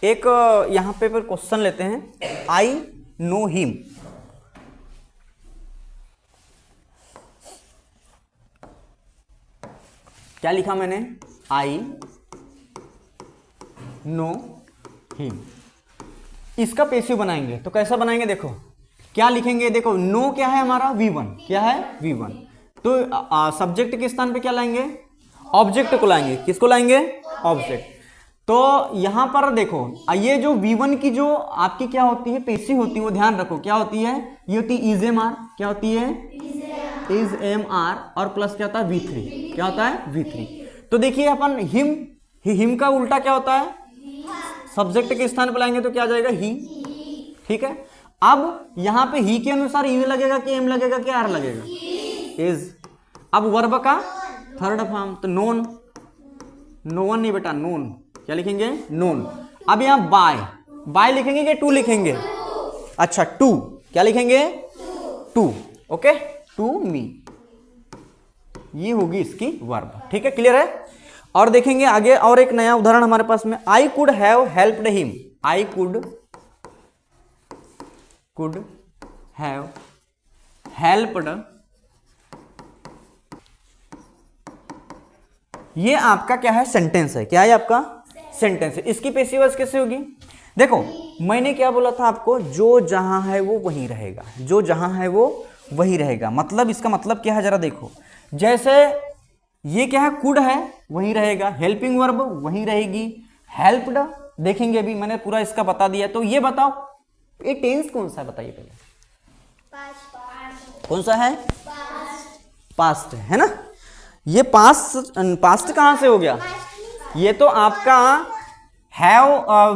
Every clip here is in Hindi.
एक यहाँ पे फिर क्वेश्चन लेते हैं, आई नो हिम। क्या लिखा मैंने? I know him. इसका पैसिव बनाएंगे तो कैसा बनाएंगे? देखो क्या लिखेंगे, देखो नो क्या है हमारा? V1। क्या है? V1। तो सब्जेक्ट के स्थान पे क्या लाएंगे? ऑब्जेक्ट को लाएंगे। किसको लाएंगे? ऑब्जेक्ट। तो यहां पर देखो ये जो V1 की जो आपकी क्या होती है, पैसिव होती है, वो ध्यान रखो क्या होती है? ये होती है इज एम आर। क्या होती है? Is M R. और प्लस क्या होता है? V3। क्या होता है? V3। तो देखिए अपन हिम का उल्टा क्या होता है? सब्जेक्ट के स्थान पर लाएंगे तो क्या आ जाएगा? ही। ठीक है, अब यहां पे ही के अनुसार ई लगेगा कि एम लगेगा कि आर लगेगा? इज। अब वर्ब का थर्ड फॉर्म तो नोन। नोन नहीं बेटा, नोन। क्या लिखेंगे? नोन। अब यहां बाय लिखेंगे कि टू लिखेंगे? अच्छा टू। क्या लिखेंगे? टू। Okay, to me. ये होगी इसकी वर्ब। ठीक है, क्लियर है? और देखेंगे आगे और एक नया उदाहरण हमारे पास में, I could have helped him. I could have helped. ये आपका क्या है? सेंटेंस है। क्या है आपका? सेंटेंस है। इसकी पैसिव वॉइस कैसे होगी? देखो मैंने क्या बोला था आपको? जो जहां है वो वहीं रहेगा। जो जहां है वो वहीं रहेगा। मतलब इसका मतलब क्या है जरा देखो, जैसे ये क्या है? कुड है, वहीं रहेगा। हेल्पिंग वर्ब वहीं रहेगी। हेल्प्ड देखेंगे अभी, मैंने पूरा इसका बता दिया। तो ये बताओ ये टेंस कौन सा है? बताइए पहले। कौन सा है? पास्ट है ना? ये पास्ट कहां से हो गया? ये तो आपका हैव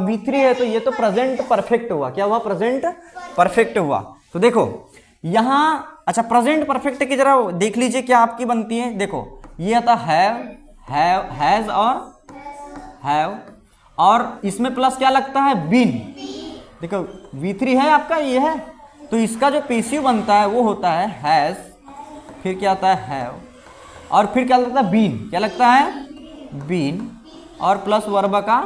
V3 है, तो ये तो प्रेजेंट परफेक्ट हुआ। क्या हुआ? प्रेजेंट परफेक्ट हुआ। तो देखो यहां अच्छा प्रेजेंट परफेक्ट की जरा देख लीजिए क्या आपकी बनती है। देखो ये आता हैव हैज और इसमें प्लस क्या लगता है? बीन। देखो V3 है आपका, ये है, तो इसका जो पैसिव बनता है वो होता है हैज, फिर क्या आता है? हैव, और फिर क्या लगता है? बीन। क्या लगता है? बीन, और प्लस वर्ब का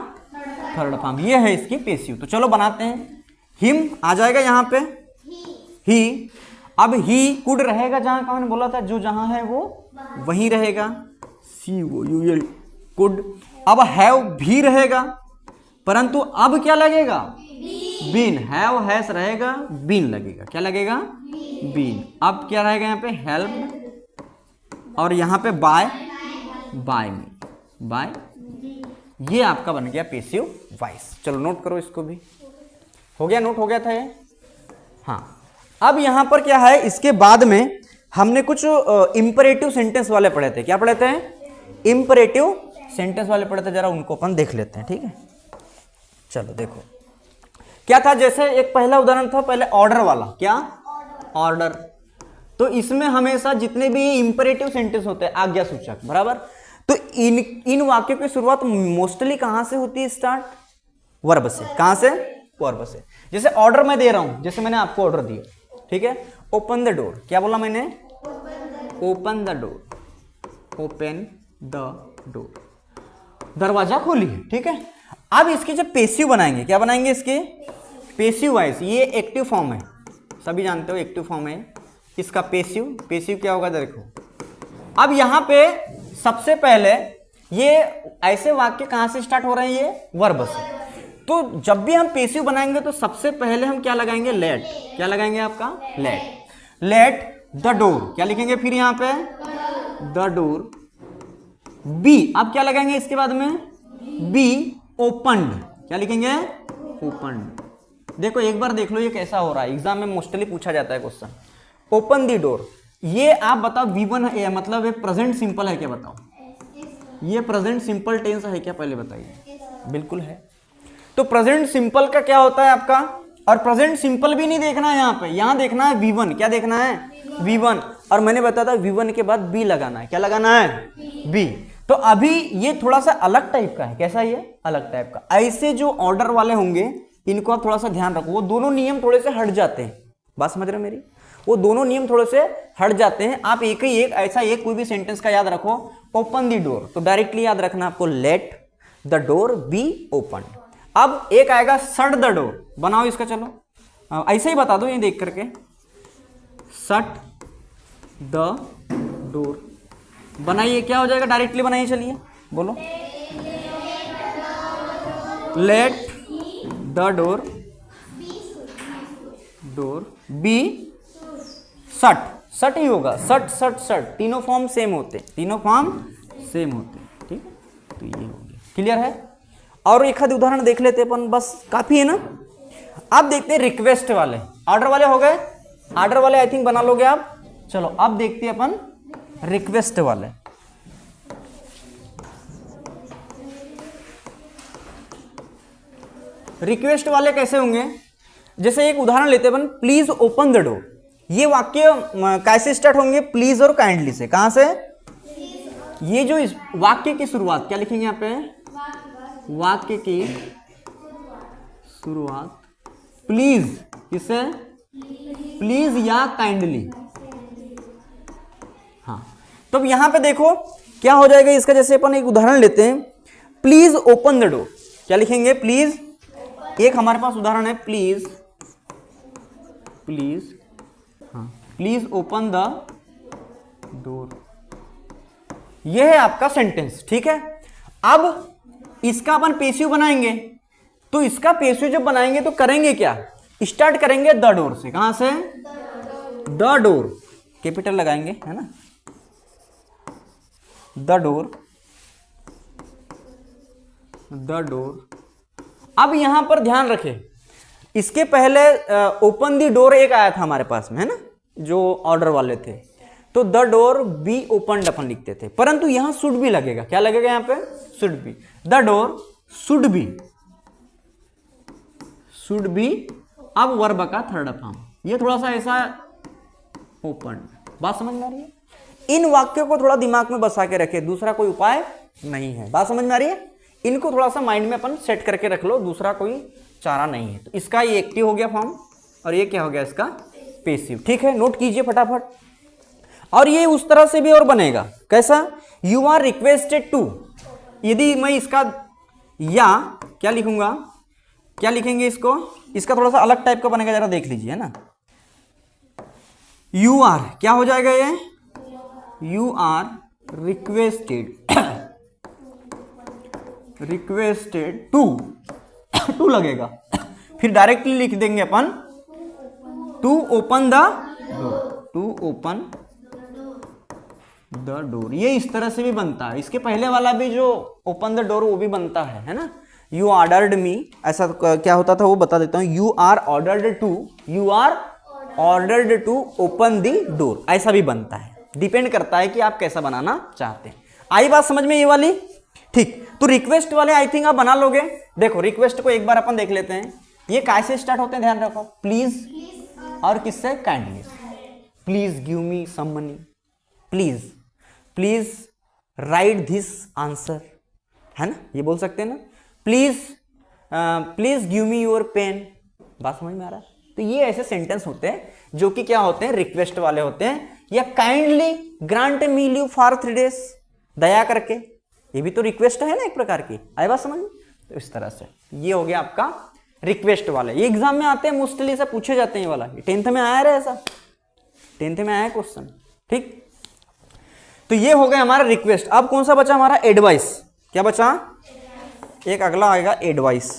थर्ड फॉर्म। ये है इसकी पैसिव। तो चलो बनाते हैं। हिम आ जाएगा यहाँ पे, ही। अब ही कुड रहेगा जहां का मैंने बोला था, जो जहां है वो वहीं रहेगा। COUL could. अब हैव भी रहेगा, परंतु अब क्या लगेगा? बीन। हैव हैस रहेगा, बीन लगेगा। क्या लगेगा? बीन। अब क्या रहेगा यहाँ पे? हेल्प, और यहाँ पे बाय में। ये आपका बन गया पैसिव वॉइस। चलो नोट करो इसको भी। हो गया? नोट हो गया था ये? हाँ। अब यहां पर क्या है? इसके बाद में हमने कुछ इंपरेटिव सेंटेंस वाले पढ़े थे। क्या पढ़े थे? इंपरेटिव सेंटेंस वाले पढ़े थे। जरा उनको अपन देख लेते हैं। ठीक है, चलो देखो क्या था। जैसे एक पहला उदाहरण था पहले ऑर्डर वाला। क्या? ऑर्डर। तो इसमें हमेशा जितने भी इंपरेटिव सेंटेंस होते हैं, आज्ञा सूचक बराबर, तो इन वाक्यों की शुरुआत मोस्टली कहां से होती है? स्टार्ट वर्ब से। कहां से? वर्ब से। जैसे ऑर्डर मैं दे रहा हूं, जैसे मैंने आपको ऑर्डर दिया, ठीक है, ओपन द डोर। क्या बोला मैंने? Open the door. Open the door, दरवाजा खोलिए। ठीक है, अब इसके जब पैसिव बनाएंगे, क्या बनाएंगे? इसके पैसिव वॉइस। ये एक्टिव फॉर्म है, सभी जानते हो एक्टिव फॉर्म है इसका। पैसिव क्या होगा? देखो अब यहां पे सबसे पहले ये ऐसे वाक्य कहां से स्टार्ट हो रहे हैं? ये वर्ब से। तो जब भी हम पैसिव बनाएंगे तो सबसे पहले हम क्या लगाएंगे? लेट। क्या लगाएंगे आपका? Let the door. क्या लिखेंगे फिर यहां पे? The door. बी। अब क्या लगाएंगे इसके बाद में? Be opened. क्या लिखेंगे? ओपन्ड। देखो एक बार देख लो ये कैसा हो रहा है, एग्जाम में मोस्टली पूछा जाता है क्वेश्चन। ओपन द डोर, ये आप बताओ V1 है, मतलब ये प्रेजेंट सिंपल है क्या? बताओ ये प्रेजेंट सिंपल टेंस है क्या? पहले बताइए। बिल्कुल है। तो प्रेजेंट सिंपल का क्या होता है आपका? और प्रेजेंट सिंपल भी नहीं देखना है यहाँ पे, यहाँ देखना है V1। क्या देखना है? V1। और मैंने बताया था V1 के बाद B लगाना है। क्या लगाना है? B। तो अभी ये थोड़ा सा अलग टाइप का है। कैसा? ये अलग टाइप का। ऐसे जो ऑर्डर वाले होंगे इनको आप थोड़ा सा ध्यान रखो, वो दोनों नियम थोड़े से हट जाते हैं। बात समझ रहे हो मेरी? वो दोनों नियम थोड़े से हट जाते हैं। आप एक ही एक ऐसा एक कोई भी सेंटेंस का याद रखो, ओपन द डोर, तो डायरेक्टली याद रखना आपको late the door be open. अब एक आएगा शट द डोर, बनाओ इसका, चलो ऐसे ही बता दो ये देख करके, शट द डोर बनाइए, क्या हो जाएगा, डायरेक्टली बनाइए, चलिए बोलो, let the door be shut, shut ही होगा, शट शट शट, तीनों फॉर्म सेम होते, तीनों फॉर्म सेम होते, ठीक है। तो ये हो गया, क्लियर है। और एक आध उदाहरण देख लेते अपन, बस काफी है ना। अब देखते हैं रिक्वेस्ट वाले, ऑर्डर वाले हो गए, ऑर्डर वाले आई थिंक बना लोगे आप। चलो अब देखते हैं अपन रिक्वेस्ट वाले। रिक्वेस्ट वाले कैसे होंगे, जैसे एक उदाहरण लेते हैं अपन, प्लीज ओपन द डोर। ये वाक्य कैसे स्टार्ट होंगे, प्लीज और काइंडली से। कहां से, ये जो इस वाक्य की शुरुआत क्या लिखेंगे यहाँ पे, वाक्य की शुरुआत प्लीज, किससे, प्लीज या काइंडली। हाँ, तो यहां पे देखो क्या हो जाएगा इसका, जैसे अपन एक उदाहरण लेते हैं, प्लीज ओपन द डोर, क्या लिखेंगे, प्लीज, एक हमारे पास उदाहरण है, प्लीज, प्लीज, हाँ, प्लीज ओपन द डोर, यह है आपका सेंटेंस, ठीक है। अब इसका अपन पेसिव बनाएंगे, तो इसका पेसिव जब बनाएंगे तो करेंगे क्या, स्टार्ट करेंगे द डोर से। कहां से, द डोर, कैपिटल लगाएंगे, है ना, द डोर, द डोर। अब यहां पर ध्यान रखें, इसके पहले ओपन द डोर एक आया था हमारे पास में, है ना, जो ऑर्डर वाले थे, तो द डोर बी ओपनड अपन लिखते थे, परंतु यहां शुड भी लगेगा, क्या लगेगा यहां पे, should be, the door should be, should be. अब वर्ब का थर्ड फॉर्म, ये थोड़ा सा ऐसा ओपन, बात समझ में आ रही है। इन वाक्यों को थोड़ा दिमाग में बसा के रखे, दूसरा कोई उपाय नहीं है, बात समझ में आ रही है। इनको थोड़ा सा माइंड में अपन सेट करके रख लो, दूसरा कोई चारा नहीं है। तो इसका ये एक्टिव हो गया फॉर्म, और ये क्या हो गया इसका पेसिव, ठीक है, नोट कीजिए फटाफट। और ये उस तरह से भी और बनेगा, कैसा, यू आर रिक्वेस्टेड टू, यदि मैं इसका या क्या लिखूंगा, क्या लिखेंगे इसको, इसका थोड़ा सा अलग टाइप का बनेगा, जरा देख लीजिए, है ना। यू आर क्या हो जाएगा ये, you are requested, requested to, to लगेगा, फिर डायरेक्टली लिख देंगे अपन to open the door, to open the door. ये इस तरह से भी बनता है, इसके पहले वाला भी जो ओपन द डोर वो भी बनता है ना। यू ऑर्डर्ड मी, ऐसा क्या होता था वो बता देता हूं, you are ordered to, you are ordered to open the door, ऐसा भी बनता है, डिपेंड करता है कि आप कैसा बनाना चाहते हैं। आई बात समझ में ये वाली, ठीक। तो रिक्वेस्ट वाले आई थिंक आप बना लोगे। देखो रिक्वेस्ट को एक बार अपन देख लेते हैं, ये कैसे स्टार्ट होते हैं, ध्यान रखो, प्लीज और किससे, kindly, please give me some money, please, please write this answer, है ना, ये बोल सकते हैं ना, please, please give me your pen, बात समझ में आ रहा है। तो ये ऐसे सेंटेंस होते हैं जो कि क्या होते हैं, रिक्वेस्ट वाले होते हैं। या kindly grant me leave for 3 days, दया करके, ये भी तो रिक्वेस्ट है ना एक प्रकार की, आई बात समझ में। तो इस तरह से ये हो गया आपका रिक्वेस्ट वाले, ये एग्जाम में आते हैं, मोस्टली से पूछे जाते हैं ये वाला, 10th में आया रहा ऐसा, 10th में आया क्वेश्चन, ठीक। तो ये हो गया हमारा रिक्वेस्ट। अब कौन सा बचा हमारा, एडवाइस, क्या बचा, एक अगला आएगा एडवाइस।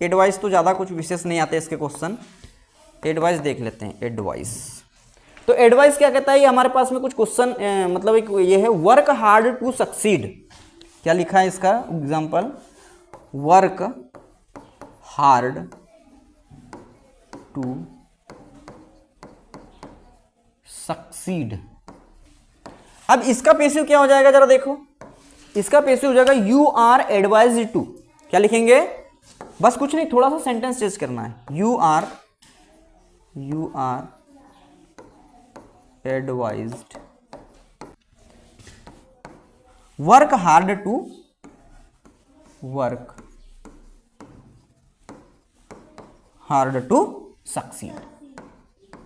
एडवाइस तो ज्यादा कुछ विशेष नहीं आते इसके क्वेश्चन, एडवाइस देख लेते हैं, एडवाइस। तो एडवाइस क्या कहता है, ये हमारे पास में कुछ क्वेश्चन, मतलब एक ये है, वर्क हार्ड टू सक्सीड, क्या लिखा है इसका example, work hard to succeed. अब इसका पेसिव क्या हो जाएगा, जरा देखो, इसका पेसिव हो जाएगा यू आर एडवाइज्ड टू, क्या लिखेंगे, बस कुछ नहीं, थोड़ा सा सेंटेंस चेंज करना है, you are advised work hard to, work hard to succeed,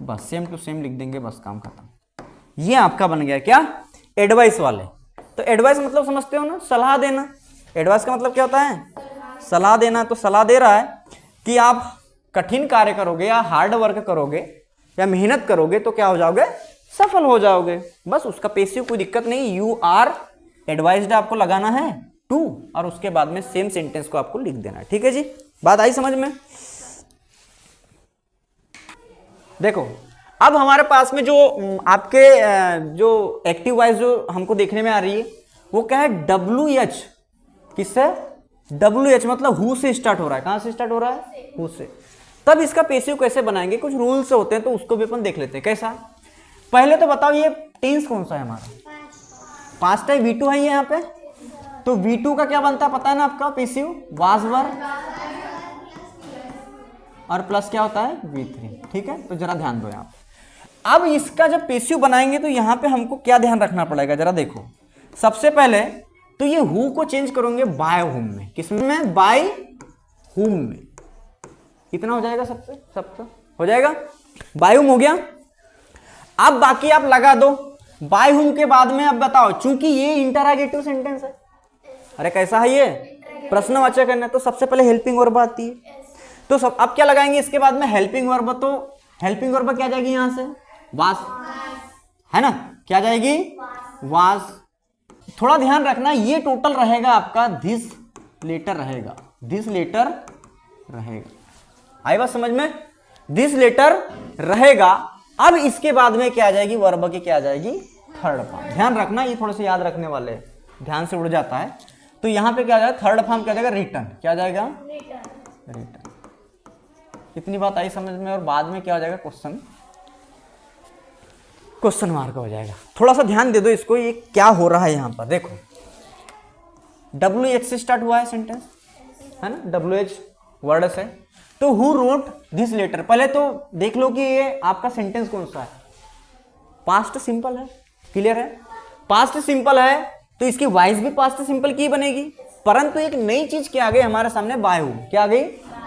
बस सेम टू सेम लिख देंगे, बस काम खत्म। ये आपका बन गया क्या, एडवाइस वाले। तो एडवाइस मतलब समझते हो ना, सलाह देना। एडवाइस का मतलब क्या होता है, सलाह देना, तो सलाह दे रहा है कि आप कठिन कार्य करोगे या हार्ड वर्क करोगे या मेहनत करोगे तो क्या हो जाओगे, सफल हो जाओगे। बस उसका पेसिव कोई दिक्कत नहीं, यू आर एडवाइज्ड आपको लगाना है टू और उसके बाद में सेम सेंटेंस को आपको लिख देना है। ठीक है जी, बात आई समझ में। देखो अब हमारे पास में जो आपके जो एक्टिव वॉइस जो हमको देखने में आ रही है वो क्या है, WH। किससे? WH मतलब हु से स्टार्ट हो रहा है। कहां से स्टार्ट हो रहा है? हु से। तब इसका पेसिव कैसे बनाएंगे, कुछ रूल्स होते हैं तो उसको भी अपन देख लेते हैं। कैसा? पहले तो बताओ ये टेंस कौन सा है हमारा? पास्ट टाइम V2 है यहाँ पे, तो V2 का क्या बनता है पता है ना आपका? पेसिव वाज वर और प्लस क्या होता है? V3। ठीक है, तो जरा ध्यान दो यहाँ पे। अब इसका जब पेसिव बनाएंगे तो यहाँ पे हमको क्या ध्यान रखना पड़ेगा, जरा देखो। सबसे पहले तो ये हु को चेंज करोगे बाय हुम में। किसमें? बाय हुम में। कितना हो जाएगा? सबसे हो जाएगा। बाय हुम हो गया। अब बाकी आप लगा दो बाय हुम के बाद में। अब बताओ, चूंकि ये इंटरोगेटिव सेंटेंस है, अरे कैसा है ये? प्रश्नवाचक है ना, तो सबसे पहले हेल्पिंग वर्ब आती है। तो सब अब क्या लगाएंगे इसके बाद में? Helping verb. तो हेल्पिंग वर्ब क्या जाएगी यहां से? वाज, है ना? क्या जाएगी? वाज। थोड़ा ध्यान रखना, ये टोटल रहेगा आपका दिस लेटर रहेगा, दिस लेटर रहेगा। आई बात समझ में? दिस लेटर रहेगा। अब इसके बाद में क्या आ जाएगी? वर्ब की क्या आ जाएगी? Third form. ध्यान रखना, ये थोड़े से याद रखने वाले, ध्यान से उड़ जाता है। तो यहां पे क्या आ जाएगा? थर्ड फॉर्म क्या जाएगा? रिटर्न। क्या जाएगा? रिटर्न। इतनी बात आई समझ में। और बाद में क्या हो जाएगा? क्वेश्चन मार्क हो जाएगा। थोड़ा सा ध्यान दे दो इसको, ये क्या हो रहा है यहां पर। देखो WH से स्टार्ट हुआ है सेंटेंस, है ना? WH वर्ड से। तो हु रोट दिस लेटर, पहले तो देख लो कि ये आपका सेंटेंस कौन सा है। पास्ट सिंपल है, क्लियर है? पास्ट सिंपल है तो इसकी वॉइस भी पास्ट सिंपल की बनेगी, परंतु एक नई चीज क्या आ गई हमारे सामने? By who. क्या आ गई?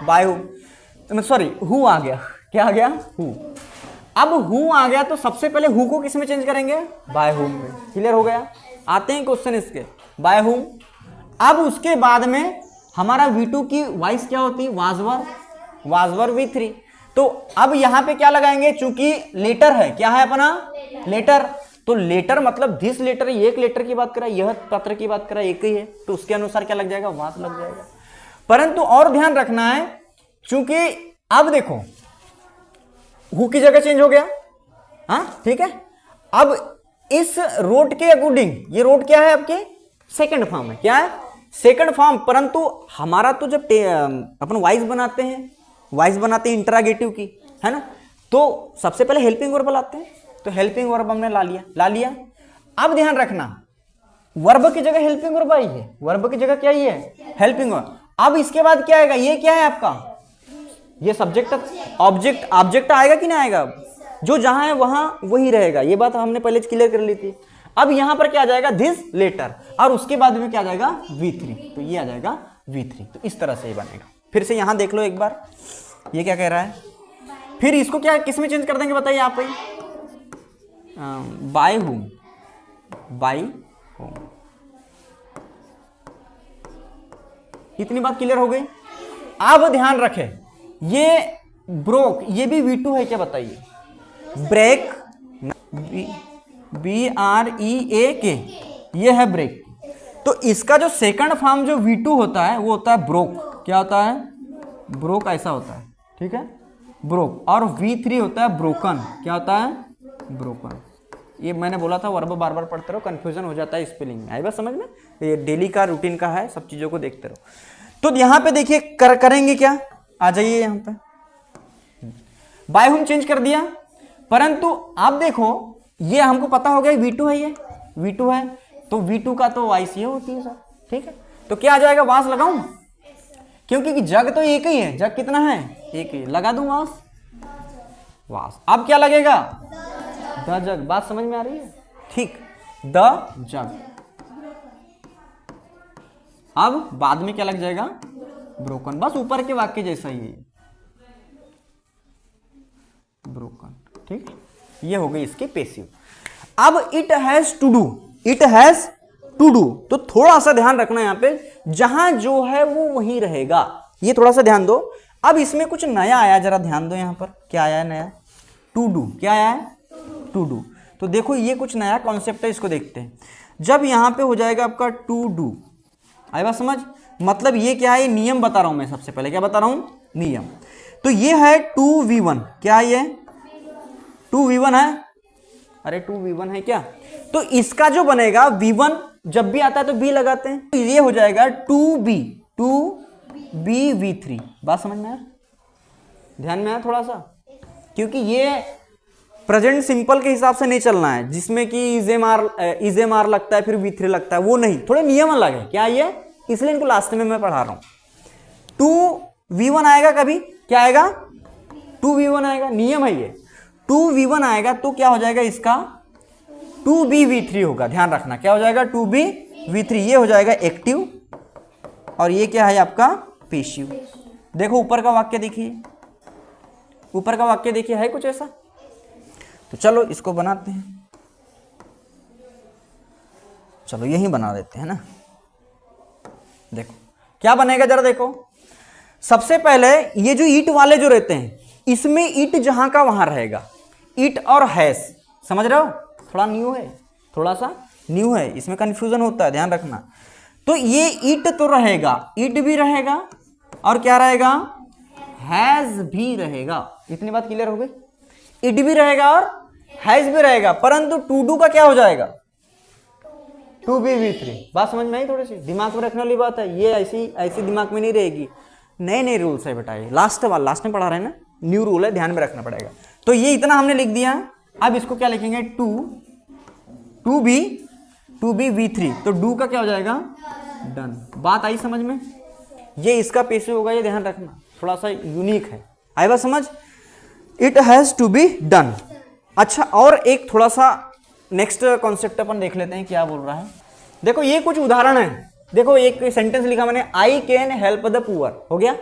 बाय हु, सॉरी हु आ गया। क्या आ गया? हु। अब हु आ गया तो सबसे पहले हु को किस में चेंज करेंगे? बाय हुम में। क्लियर हो गया? आते हैं क्वेश्चन इसके, बाय हुम। अब उसके बाद में हमारा V2 की वॉइस क्या होती है? वाजवर, वाजवर V3। तो अब यहां पे क्या लगाएंगे? चूंकि लेटर है, क्या है अपना? लेटर। तो लेटर मतलब दिस लेटर, एक लेटर की बात करा, यह पत्र की बात करा, एक ही है, तो उसके अनुसार क्या लग जाएगा? वाज लग जाएगा। परंतु और ध्यान रखना है, चूंकि अब देखो हु की जगह चेंज हो गया, हाँ ठीक है। अब इस रोट के अकॉर्डिंग, ये रोट क्या है आपके? सेकंड फॉर्म है। क्या है? Second form. परंतु हमारा तो जब अपन वॉइस बनाते हैं, वॉइस बनाते हैं इंटरोगेटिव की, है ना, तो सबसे पहले हेल्पिंग वर्ब लाते हैं। तो हेल्पिंग वर्ब हमने ला लिया। अब ध्यान रखना, वर्ब की जगह हेल्पिंग वर्ब आई है, वर्ब की जगह क्या ही है? Helping verb. अब इसके बाद क्या आएगा? ये क्या है आपका? ये सब्जेक्ट, ऑब्जेक्ट, ऑब्जेक्ट आएगा कि नहीं आएगा? जो जहां है वहां वही रहेगा। ये बात हमने पहले क्लियर कर ली थी। अब यहां पर क्या आ जाएगा? दिस लेटर, और उसके बाद में क्या आ जाएगा? V3। तो ये आ जाएगा V3। तो इस तरह से ये बनेगा। फिर से यहां देख लो एक बार, ये क्या कह रहा है। फिर इसको क्या किस में चेंज कर देंगे बताइए आप ही? By whom, by whom. इतनी बात क्लियर हो गई। अब ध्यान रखें, ये ब्रोक, ये भी V2 है क्या बताइए? ब्रेक, BREAK, ये है ब्रेक। तो इसका जो सेकंड फॉर्म जो V2 होता है वो होता है ब्रोक। क्या होता है? ब्रोक, ऐसा होता है, ठीक है, ब्रोक। और V3 होता है ब्रोकन। क्या होता है? ब्रोकन। ये मैंने बोला था वर्ब बार बार पढ़ते रहो, कंफ्यूजन हो जाता है स्पेलिंग में। आई बात समझ में? ये डेली का रूटीन का है, सब चीजों को देखते रहो। तो यहां पे देखिए करेंगे क्या, आ जाइए यहां पे। बाय हुम चेंज कर दिया, परंतु आप देखो ये हमको पता हो गया V2 है, ये V2 है, तो V2 का तो वॉइस ये होती है सर, ठीक है। तो क्या आ जाएगा? वास लगाऊं, क्योंकि जग तो एक ही है। जग कितना है? एक ही। लगा दूं वास, वास। अब क्या लगेगा? द जग। बात समझ में आ रही है? ठीक, द जग। अब बाद में क्या लग जाएगा? ब्रोकन। बस ऊपर के वाक्य जैसा ही है, ब्रोकन, ठीक। ये हो गई इसकी पेसिव। अब it has to do, it has to do, तो थोड़ा सा ध्यान रखना यहाँ पे, जहां जो है वो वहीं रहेगा, ये थोड़ा सा ध्यान दो। अब इसमें कुछ नया आया, जरा ध्यान दो यहाँ पर क्या आया है नया, टू डू। क्या आया है? To do. तो देखो ये कुछ नया कॉन्सेप्ट है, इसको देखते हैं। जब यहाँ पे हो जाएगा आपका टू डू, आई बात समझ, मतलब ये क्या है, ये नियम बता रहा हूं मैं सबसे पहले, क्या बता रहा हूं, नियम। तो ये है 2v1, क्या है ये 2v1 है, अरे 2v1 है क्या, तो इसका जो बनेगा v1 जब भी आता है तो b लगाते हैं, तो ये हो जाएगा 2b v3। बात समझ में आया, ध्यान में आया थोड़ा सा, क्योंकि ये प्रेजेंट सिंपल के हिसाब से नहीं चलना है, जिसमें कि इज एम आर लगता है फिर v3 लगता है, वो नहीं, थोड़े नियम अलग है। क्या ये, इसलिए इनको लास्ट में मैं पढ़ा रहा हूं। 2v1 आएगा कभी, क्या आएगा 2v1 आएगा, नियम है ये। 2v1 आएगा तो क्या हो जाएगा इसका 2bv3 होगा, ध्यान रखना क्या हो जाएगा 2bv3, ये हो जाएगा एक्टिव और ये क्या है आपका पैसिव। देखो ऊपर का वाक्य देखिए, ऊपर का वाक्य देखिए, है कुछ ऐसा, तो चलो इसको बनाते हैं, चलो यही बना देते हैं ना। देखो क्या बनेगा जरा देखो, सबसे पहले ये जो ईट वाले जो रहते हैं, इसमें ईट जहां का वहां रहेगा, ईट और हैश, समझ रहे हो, थोड़ा न्यू है, थोड़ा सा न्यू है, इसमें कंफ्यूजन होता है, ध्यान रखना। तो ये ईट तो रहेगा, ईट भी रहेगा और क्या रहेगा, हैज भी रहेगा। इतनी बात क्लियर हो गई, ईट भी रहेगा और हैज भी रहेगा, परंतु टू डू का क्या हो जाएगा 2bv3। बात समझ में आई, थोड़ी सी दिमाग में रखने वाली बात है, ये ऐसी दिमाग में नहीं रहेगी, नए नए रूल्स है बेटा, ये लास्ट में पढ़ा रहे हैं ना, न्यू रूल है, ध्यान में रखना पड़ेगा। तो ये इतना हमने लिख दिया, अब इसको क्या लिखेंगे 2bv3, तो डू का क्या हो जाएगा डन। बात आई समझ में, ये इसका पैसिव होगा, ये ध्यान रखना, थोड़ा सा यूनिक है, आई बात समझ, it has to be done. अच्छा और एक थोड़ा सा नेक्स्ट कॉन्सेप्ट अपन देख लेते हैं क्या बोल रहा है। देखो ये कुछ उदाहरण है, देखो एक सेंटेंस लिखा मैंने, I can help the poor, हो गया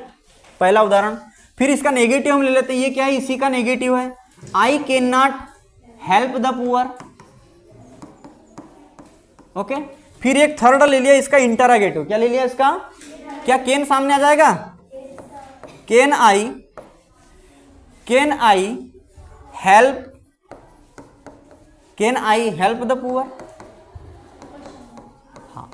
पहला उदाहरण। फिर इसका नेगेटिव हम ले लेते हैं, ये क्या है, इसी का नेगेटिव है, I can not help the poor, okay. फिर एक थर्ड ले लिया इसका इंटरोगेटिव, क्या ले लिया इसका, क्या कैन सामने आ जाएगा, can I help the poor. हाँ,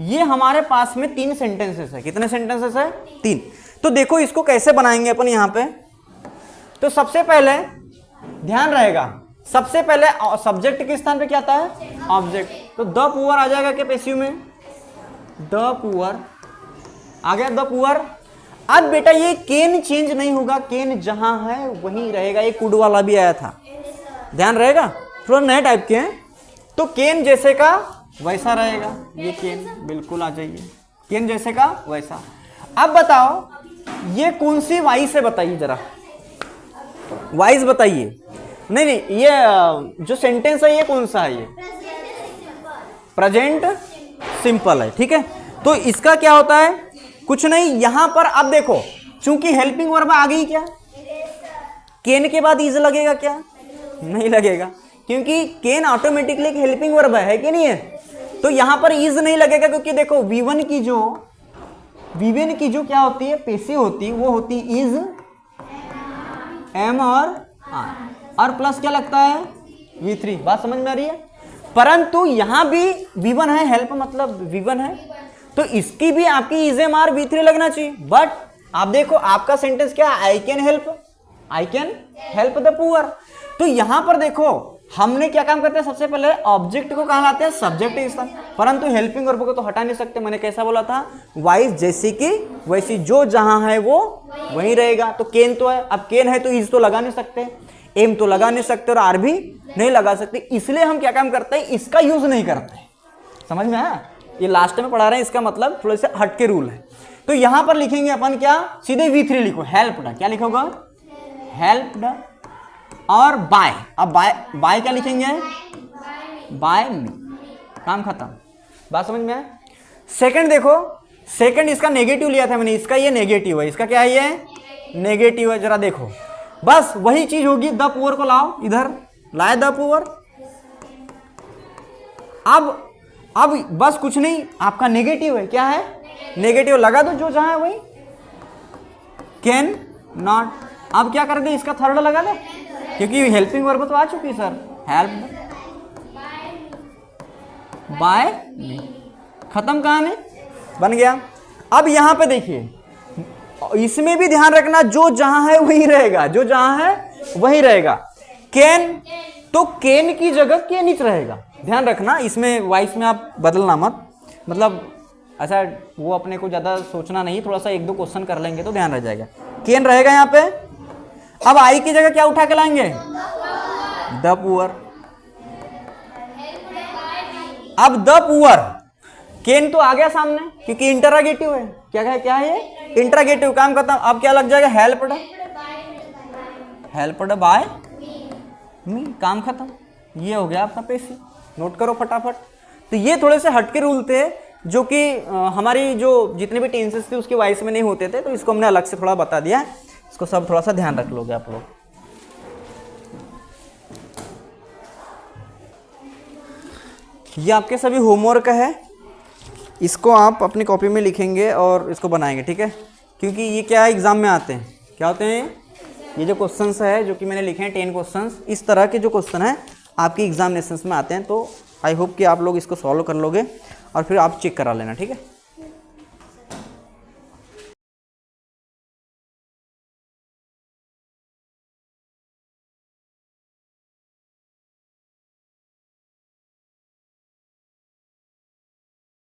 ये हमारे पास में 3 सेंटेंसेस है, कितने सेंटेंसेस है 3। तो देखो इसको कैसे बनाएंगे अपन यहां पे, तो सबसे पहले ध्यान रहेगा, सबसे पहले सब्जेक्ट के स्थान पे क्या आता है ऑब्जेक्ट, तो द पुअर आ जाएगा क्या पैसिव में, द पुअर आ गया, द पुअर। अब बेटा ये केन चेंज नहीं होगा, केन जहां है वहीं रहेगा, ये कुड वाला भी आया था, ध्यान रहेगा, थोड़ा नए टाइप के हैं, तो केन जैसे का वैसा रहेगा, ये केन बिल्कुल आ जाइए, केन जैसे का वैसा। अब बताओ ये कौन सी वाइस है, बताइए जरा, वाइस बताइए, नहीं ये जो सेंटेंस है ये कौन सा है, ये प्रेजेंट सिंपल है, ठीक है। तो इसका क्या होता है, कुछ नहीं, यहां पर अब देखो, चूंकि हेल्पिंग वर्ब आ गई, क्या केन के बाद इज लगेगा, क्या नहीं लगेगा, क्योंकि केन ऑटोमेटिकली एक हेल्पिंग वर्ब है कि नहीं है, तो यहां पर इज नहीं लगेगा, क्योंकि देखो V1 की जो क्या होती है पैसिव होती, वो होती इज, एम और प्लस क्या लगता है V3। बात समझ में आ रही है, परंतु यहां भी V1 है, हेल्प मतलब V1 है, तो इसकी भी आपकी इज एम आर V3 लगना चाहिए। बट आप देखो आपका सेंटेंस क्या, I can help the poor. तो यहां पर देखो हमने क्या काम करते हैं, सबसे पहले ऑब्जेक्ट को कहां लाते हैं, सब्जेक्ट के स्थान, परंतु हेल्पिंग वर्ब को तो हटा नहीं सकते, मैंने कैसा बोला था, वाइस जैसी की वैसी, जो जहां है वो वहीं रहेगा। तो केन तो है, अब केन है तो इज तो लगा नहीं सकते, एम तो लगा नहीं सकते और आर भी नहीं लगा सकते, इसलिए हम क्या काम करते हैं, इसका यूज नहीं करते। समझ में आया, ये लास्ट में पढ़ा रहे हैं, इसका मतलब थोड़े से हटके रूल है। तो यहां पर लिखेंगे अपन क्या, सीधे V3 लिखो, हेल्प्ड, क्या लिखोगा हेल्प्ड, और बाय, अब बाय क्या लिखेंगे, बाय मी, काम खत्म। बात समझ में आया। सेकंड देखो, सेकंड इसका नेगेटिव लिया था मैंने, इसका ये नेगेटिव है, इसका क्या है, ये नेगेटिव है, जरा देखो, बस वही चीज होगी, द पुअर को लाओ इधर, लाए द पुअर। अब अब बस कुछ नहीं, आपका नेगेटिव है, क्या है, नेगेटिव लगा दो, जो जहां है वही, कैन नॉट। अब क्या कर दे, इसका थर्ड लगा दे, क्योंकि हेल्पिंग वर्ब तो आ चुकी है सर, हेल्प बाय मी, खत्म कहानी, बन गया। अब यहां पे देखिए, इसमें भी ध्यान रखना, जो जहां है वही रहेगा, जो जहां है वही रहेगा। कैन, तो कैन की जगह कैनिच रहेगा, ध्यान रखना, इसमें वॉइस में आप बदलना मत, मतलब ऐसा वो अपने को ज्यादा सोचना नहीं, थोड़ा सा एक दो क्वेश्चन कर लेंगे तो ध्यान रह जाएगा। कैन रहेगा यहाँ पे। अब आई की जगह क्या उठा के लाएंगे, द पुअर। अब द पुअर, कैन तो आ गया सामने क्योंकि इंटरोगेटिव है, क्या है ये, इंटरोगेटिव, काम खत्म। अब क्या लग जाएगा, हेल्प्ड, हेल्प्ड बाय मी, काम खत्म। ये हो गया आपका पेशी, नोट करो फटाफट। तो ये थोड़े से हटके रूल थे जो कि हमारी जो जितने भी टेंसेस थे उसके वॉइस में नहीं होते थे, तो इसको हमने अलग से थोड़ा बता दिया, इसको सब थोड़ा सा ध्यान रख लोगे आप लोग। ये आपके सभी होमवर्क है, इसको आप अपनी कॉपी में लिखेंगे और इसको बनाएंगे, ठीक है, क्योंकि ये क्या है, एग्जाम में आते हैं, क्या होते हैं ये जो क्वेश्चंस है जो कि मैंने लिखे हैं 10 क्वेश्चंस, इस तरह के जो क्वेश्चन है आपकी एग्जामिनेशंस में आते हैं। तो आई होप कि आप लोग इसको सॉल्व कर लोगे और फिर आप चेक करा लेना, ठीक है।